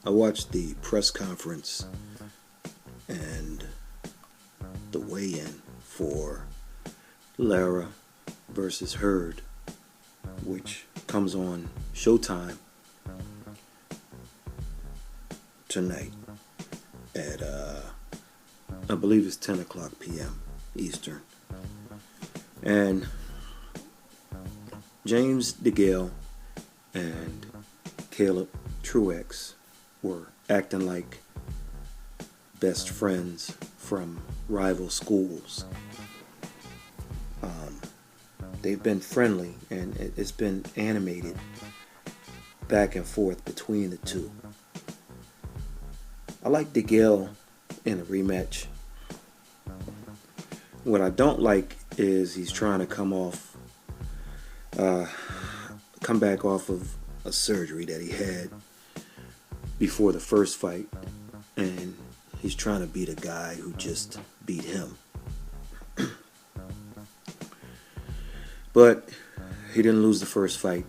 I watched the press conference and the weigh-in for Lara versus Hurd, which comes on Showtime tonight at I believe it's 10 o'clock p.m. Eastern. And James DeGale and Caleb Truax were acting like best friends from rival schools. They've been friendly, and it's been animated back and forth between the two. I like DeGale in a rematch. What I don't like is he's trying to come back off of a surgery that he had before the first fight, and he's trying to beat a guy who just beat him. But he didn't lose the first fight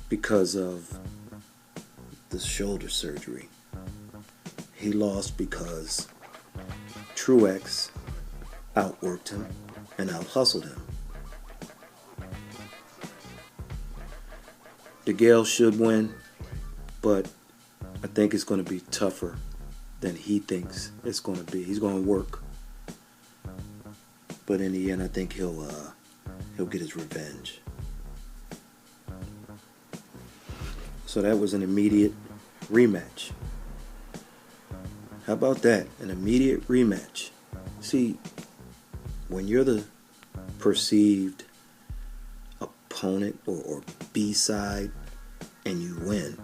because of the shoulder surgery. He lost because Truax outworked him and out-hustled him. DeGale should win, but I think it's going to be tougher than he thinks it's going to be. He's going to work, but in the end, I think he'll get his revenge. So that was an immediate rematch. How about that? An immediate rematch. See, when you're the perceived opponent or B-side and you win,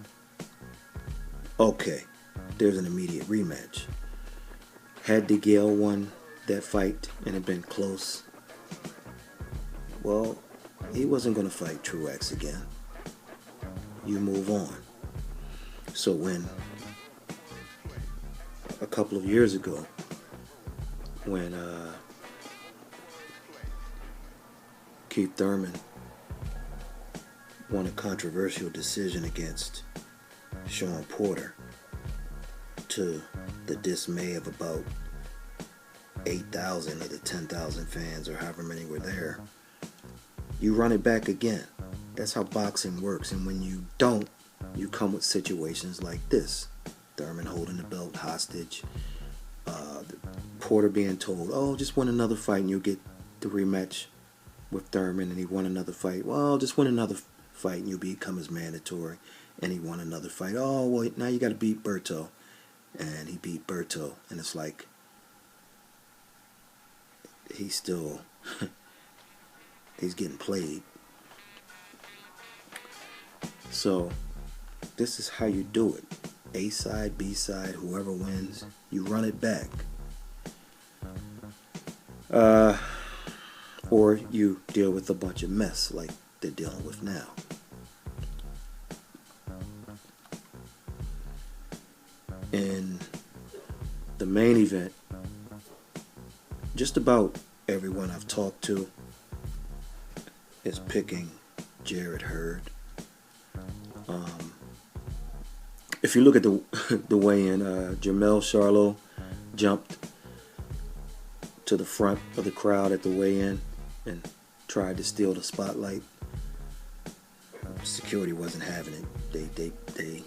okay, there's an immediate rematch. Had DeGale won that fight and it been close, well, he wasn't going to fight Truax again. You move on. So when a couple of years ago, when Keith Thurman won a controversial decision against Sean Porter, to the dismay of about 8,000 of the 10,000 fans, or however many were there, you run it back again. That's how boxing works. And when you don't, you come with situations like this. Thurman holding the belt hostage. Porter being told, oh, just win another fight and you'll get the rematch with Thurman. And he won another fight. Well, just win another fight and you'll become his mandatory. And he won another fight. Oh, well, now you got to beat Berto. And he beat Berto. And it's like, he's still, he's getting played. So, this is how you do it. A side, B side, whoever wins, you run it back. Or you deal with a bunch of mess like they're dealing with now. In the main event, just about everyone I've talked to is picking Jarrett Hurd. If you look at the weigh-in, Charlo jumped to the front of the crowd at the weigh-in and tried to steal the spotlight. Security wasn't having it. They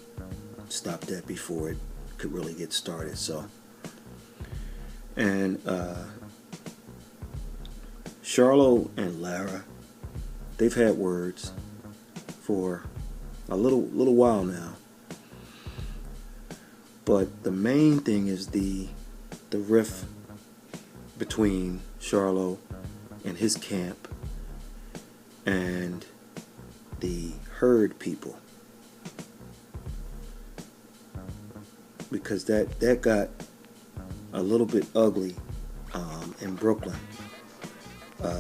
stopped that before it could really get started. So, and Charlo and Lara, they've had words for a little while now. But the main thing is the rift between Charlo and his camp and the Hurd people. Because that got a little bit ugly in Brooklyn.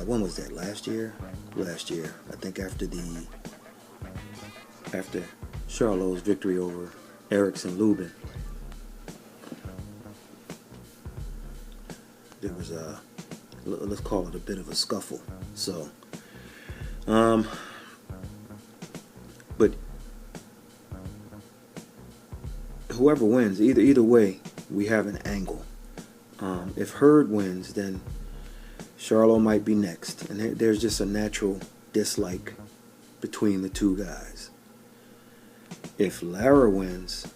When was that? Last year? Last year. I think after Charlo's victory over Erickson Lubin. There was let's call it a bit of a scuffle. So, but whoever wins, either way, we have an angle. If Hurd wins, then Charlo might be next, and there's just a natural dislike between the two guys. If Lara wins,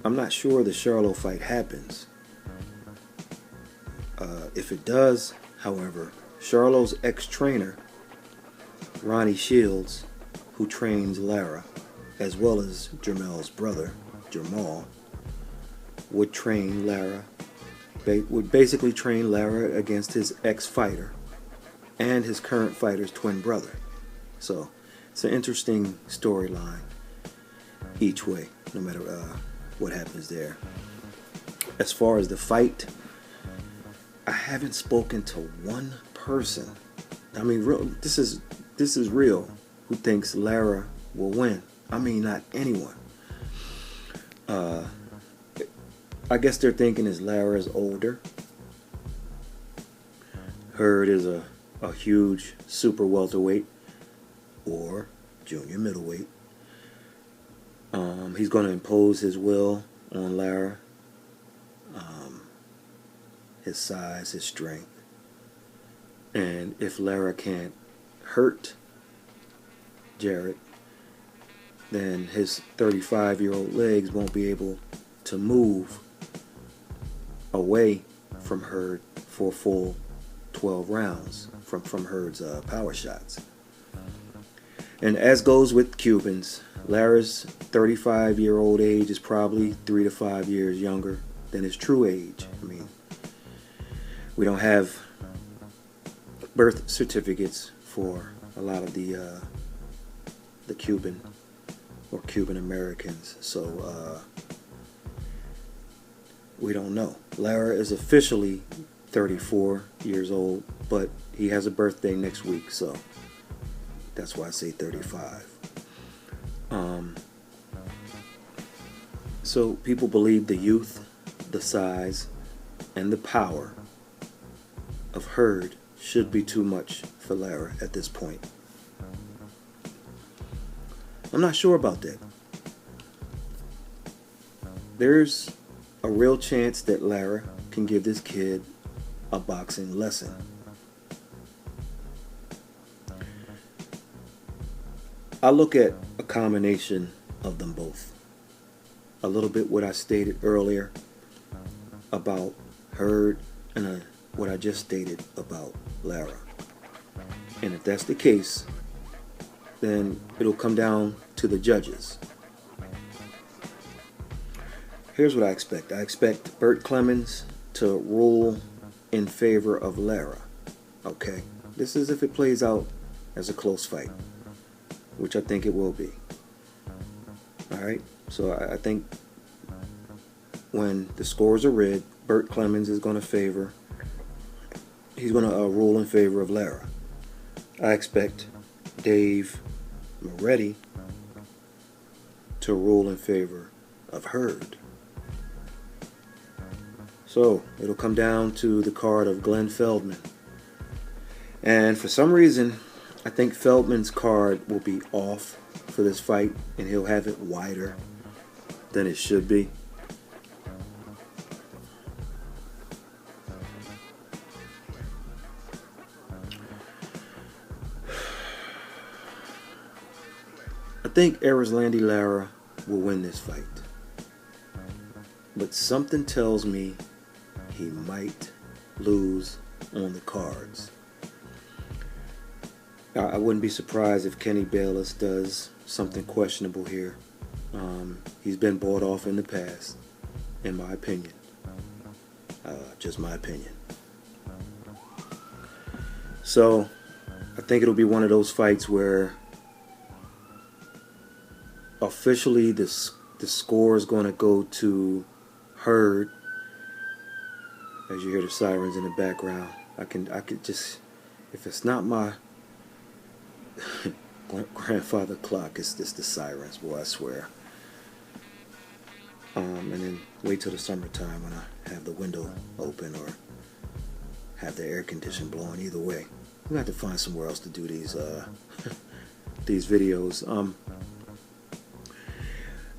I'm not sure the Charlo fight happens. If it does, however, Charlo's ex-trainer, Ronnie Shields, who trains Lara, as well as Jamal's brother, Jamal, would basically train Lara against his ex-fighter and his current fighter's twin brother. So it's an interesting storyline each way, no matter what happens there. As far as the fight, I haven't spoken to one person. I mean, this is real. Who thinks Lara will win? I mean, not anyone. I guess they're thinking is Lara is older. Hurd is a huge super welterweight or junior middleweight. He's going to impose his will on Lara. His size, his strength. And if Lara can't hurt Jarrett, then his 35-year-old legs won't be able to move away from Hurd for a full 12 rounds from Hurd's power shots. And as goes with Cubans, Lara's 35-year-old age is probably 3 to 5 years younger than his true age. I mean, we don't have birth certificates for a lot of the Cuban or Cuban Americans, so we don't know. Lara is officially 34 years old, but he has a birthday next week, so that's why I say 35. So people believe the youth, the size, and the power of Hurd should be too much for Lara at this point. I'm not sure about that. There's a real chance that Lara can give this kid a boxing lesson. I look at a combination of them both. A little bit what I stated earlier about Hurd and what I just stated about Lara. And if that's the case, then it'll come down to the judges. Here's what I expect. I expect Bert Clemens to rule in favor of Lara. Okay? This is if it plays out as a close fight, which I think it will be. Alright? So I think when the scores are read, Bert Clemens is going to he's going to rule in favor of Lara. I expect Dave Moretti to rule in favor of Hurd. So it'll come down to the card of Glenn Feldman. And for some reason, I think Feldman's card will be off for this fight, and he'll have it wider than it should be. I think Erislandy Lara will win this fight. But something tells me he might lose on the cards. I wouldn't be surprised if Kenny Bayless does something questionable here. He's been bought off in the past, in my opinion. Just my opinion. So, I think it'll be one of those fights where officially the score is going to go to Hurd. As you hear the sirens in the background, I could just, if it's not my grandfather clock, it's just the sirens, boy, I swear. And then wait till the summertime when I have the window open or have the air conditioner blowing. Either way, we have to find somewhere else to do these these videos.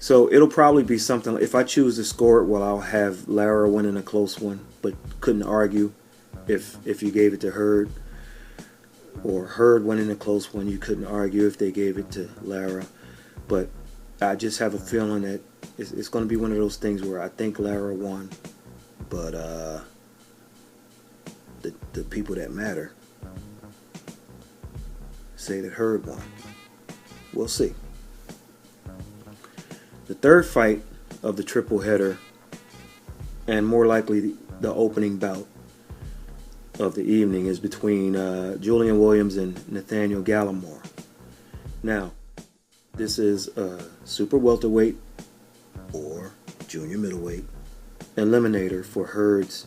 So it'll probably be something. If I choose to score it, well, I'll have Lara winning a close one, but couldn't argue if you gave it to Hurd, or Hurd winning a close one. You couldn't argue if they gave it to Lara. But I just have a feeling that it's going to be one of those things where I think Lara won, but the people that matter say that Hurd won. We'll see. The third fight of the triple header, and more likely the opening bout of the evening, is between Julian Williams and Nathaniel Gallimore. Now, this is a super welterweight or junior middleweight eliminator for Hurd's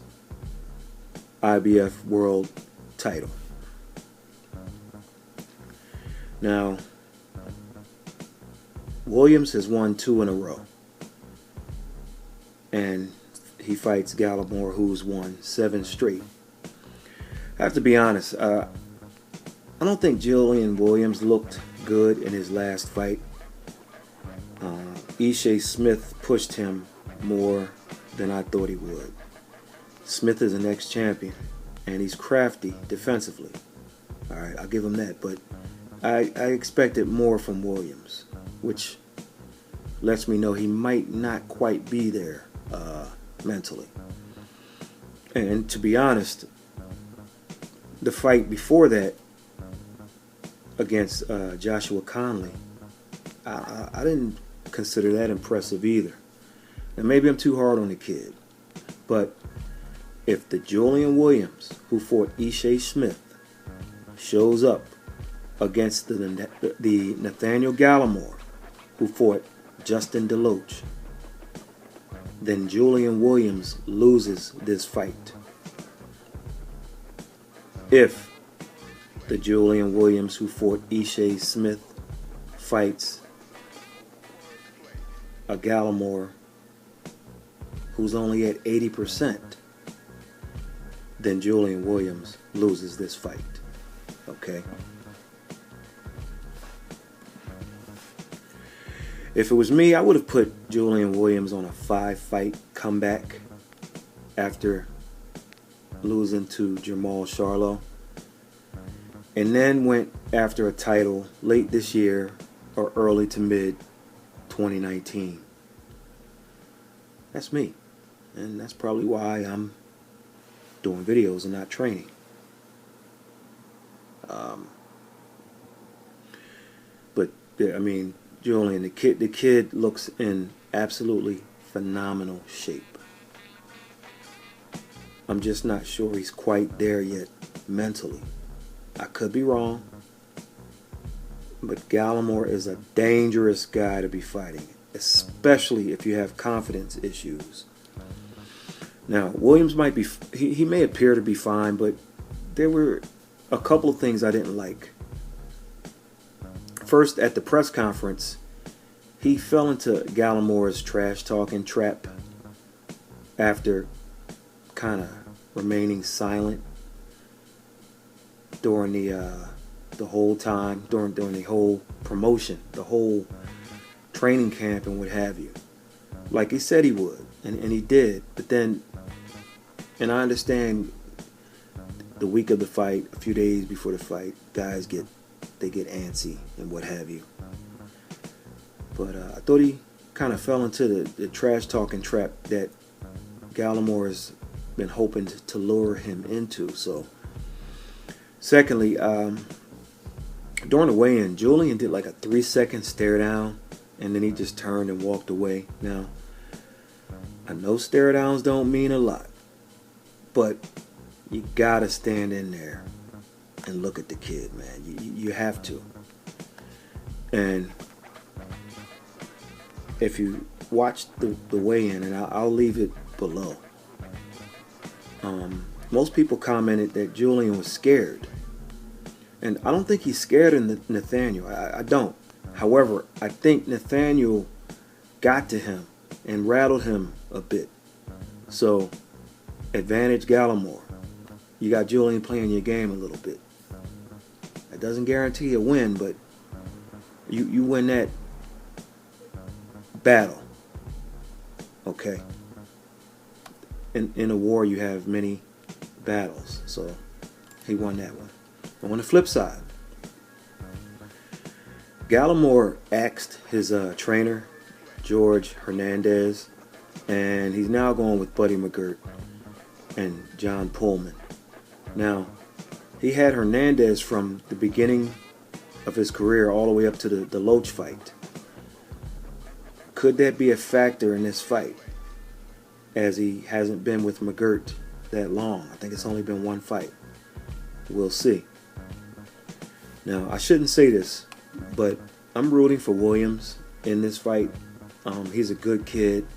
IBF World title. Now, Williams has won 2 in a row, and he fights Gallimore, who's won 7 straight. I have to be honest, I don't think Julian Williams looked good in his last fight. Ishe Smith pushed him more than I thought he would. Smith is an ex-champion, and he's crafty defensively. All right, I'll give him that, but I expected more from Williams, which lets me know he might not quite be there mentally. And to be honest, the fight before that against Joshua Conley, I didn't consider that impressive either. And maybe I'm too hard on the kid, but if the Julian Williams who fought Ishe Smith shows up against the Nathaniel Gallimore who fought Justin DeLoach, then Julian Williams loses this fight. If the Julian Williams who fought Ishe Smith fights a Gallimore who's only at 80%, then Julian Williams loses this fight. Okay? If it was me, I would have put Julian Williams on a 5-fight comeback after losing to Jamal Charlo, and then went after a title late this year or early to mid 2019. That's me, and that's probably why I'm doing videos and not training. But I mean, Julian, the kid looks in absolutely phenomenal shape. I'm just not sure he's quite there yet mentally. I could be wrong, but Gallimore is a dangerous guy to be fighting, especially if you have confidence issues. Now, Williams might be, he may appear to be fine, but there were a couple of things I didn't like. First, at the press conference, he fell into Gallimore's trash talking trap after kind of remaining silent during the whole time, during the whole promotion, the whole training camp and what have you. Like he said he would, and he did. But then, and I understand the week of the fight, a few days before the fight, guys get antsy and what have you. But I thought he kind of fell into the trash talking trap that Gallimore has been hoping to lure him into. So, secondly, during the weigh-in, Julian did like a 3-second stare down, and then he just turned and walked away. Now, I know stare downs don't mean a lot, but you gotta stand in there and look at the kid, man. You have to. And if you watch the weigh-in, and I'll leave it below, most people commented that Julian was scared. And I don't think he's scared of Nathaniel. I don't. However, I think Nathaniel got to him and rattled him a bit. So, advantage Gallimore. You got Julian playing your game a little bit. That doesn't guarantee a win, but you win that battle. Okay. In a war, you have many battles. So he won that one. But on the flip side, Gallimore axed his trainer, George Hernandez, and he's now going with Buddy McGirt and John Pullman. Now, he had Hernandez from the beginning of his career all the way up to the DeLoach fight. Could that be a factor in this fight, as he hasn't been with McGirt that long? I think it's only been one fight. We'll see. Now, I shouldn't say this, but I'm rooting for Williams in this fight. He's a good kid.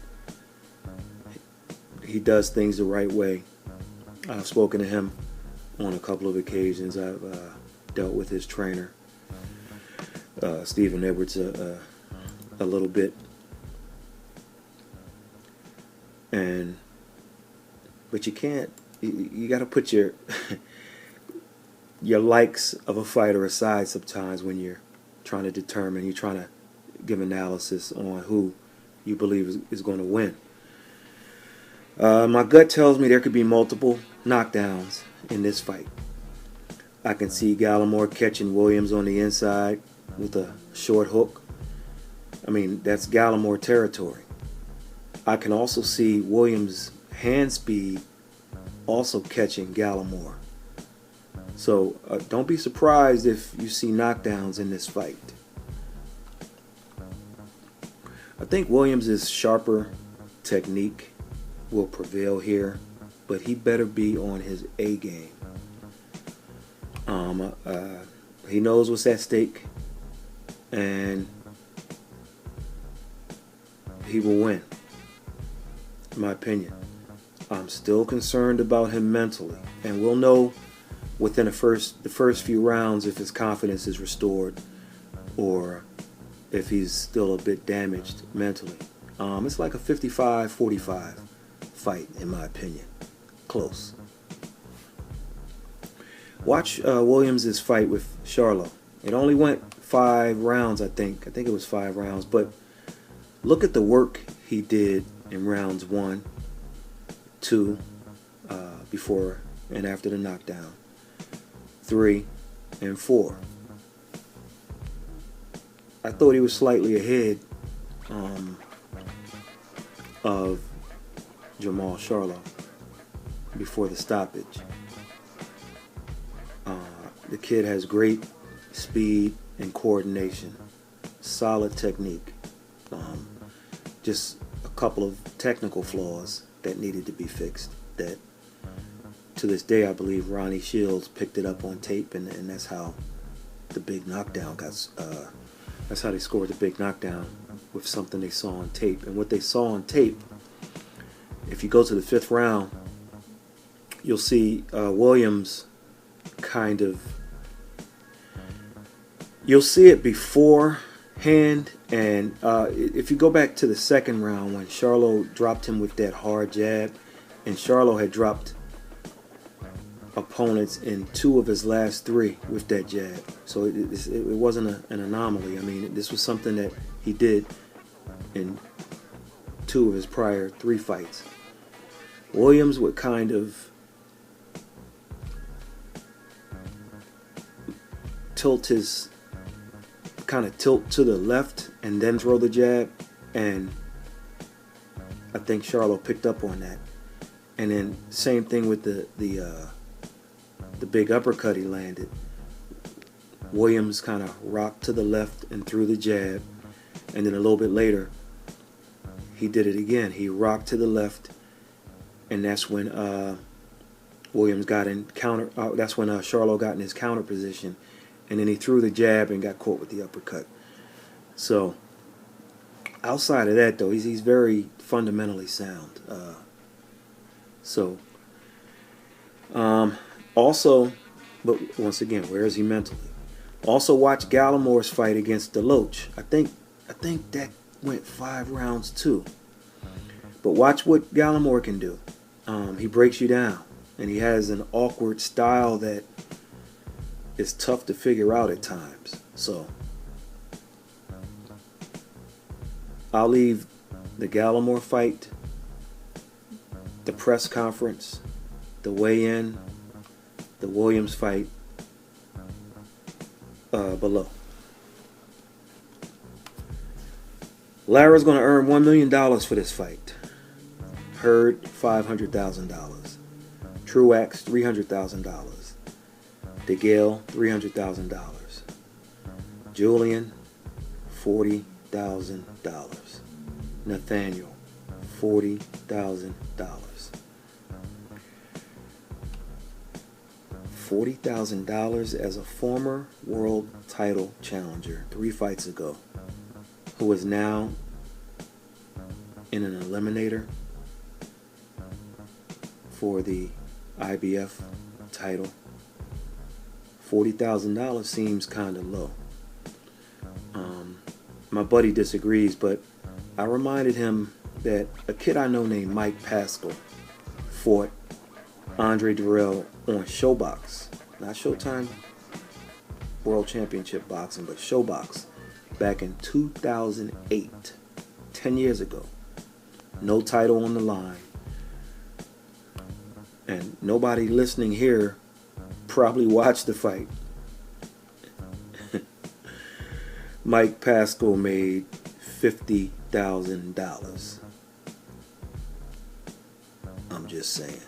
He does things the right way. I've spoken to him on a couple of occasions. I've dealt with his trainer, Stephen Edwards, a little bit. But you can't. You got to put your likes of a fighter aside sometimes when you're trying to determine. You're trying to give analysis on who you believe is going to win. My gut tells me there could be multiple knockdowns in this fight. I can see Gallimore catching Williams on the inside with a short hook. I mean, that's Gallimore territory. I can also see Williams' hand speed also catching Gallimore. So don't be surprised if you see knockdowns in this fight. I think Williams' sharper technique will prevail here, but he better be on his A game. He knows what's at stake, and he will win, in my opinion. I'm still concerned about him mentally, and we'll know within the first few rounds if his confidence is restored or if he's still a bit damaged mentally. It's like a 55-45 fight, in my opinion. Close. Watch Williams' fight with Charlo. It only went 5 rounds, I think. I think it was 5 rounds. But look at the work he did in rounds 1, 2, before and after the knockdown, 3, and 4. I thought he was slightly ahead of Jamal Charlo before the stoppage. The kid has great speed and coordination, solid technique, just a couple of technical flaws that needed to be fixed, that to this day I believe Ronnie Shields picked it up on tape, and that's how the big knockdown got, that's how they scored the big knockdown, with something they saw on tape. And what they saw on tape, if you go to the 5th round, you'll see Williams kind of, you'll see it beforehand, and if you go back to the 2nd round when Charlo dropped him with that hard jab, and Charlo had dropped opponents in 2 of his last 3 with that jab, so it wasn't an anomaly. I mean, this was something that he did in 2 of his prior 3 fights. Williams would kind of tilt to the left and then throw the jab, and I think Charlo picked up on that. And then same thing with the big uppercut he landed. Williams kind of rocked to the left and threw the jab, and then a little bit later he did it again. He rocked to the left, and that's when Williams got in counter. That's when Charlo got in his counter position, and then he threw the jab and got caught with the uppercut. So outside of that, though, he's very fundamentally sound. Also, but once again, where is he mentally? Also, watch Gallimore's fight against DeLoach. I think that went 5 rounds too. But watch what Gallimore can do. He breaks you down, and he has an awkward style that is tough to figure out at times. So I'll leave the Gallimore fight, the press conference, the weigh-in, the Williams fight below. Lara's going to earn $1 million for this fight. Hurd, $500,000. Truax, $300,000. DeGale, $300,000. Julian, $40,000. Nathaniel, $40,000. $40,000 as a former world title challenger 3 fights ago, who is now in an eliminator for the IBF title. $40,000 seems kind of low. My buddy disagrees, but I reminded him that a kid I know named Mike Pascal fought Andre Durrell on Showbox, not Showtime World Championship Boxing, but Showbox, back in 2008, 10 years ago. No title on the line. And nobody listening here probably watched the fight. Mike Pascal made $50,000. I'm just saying.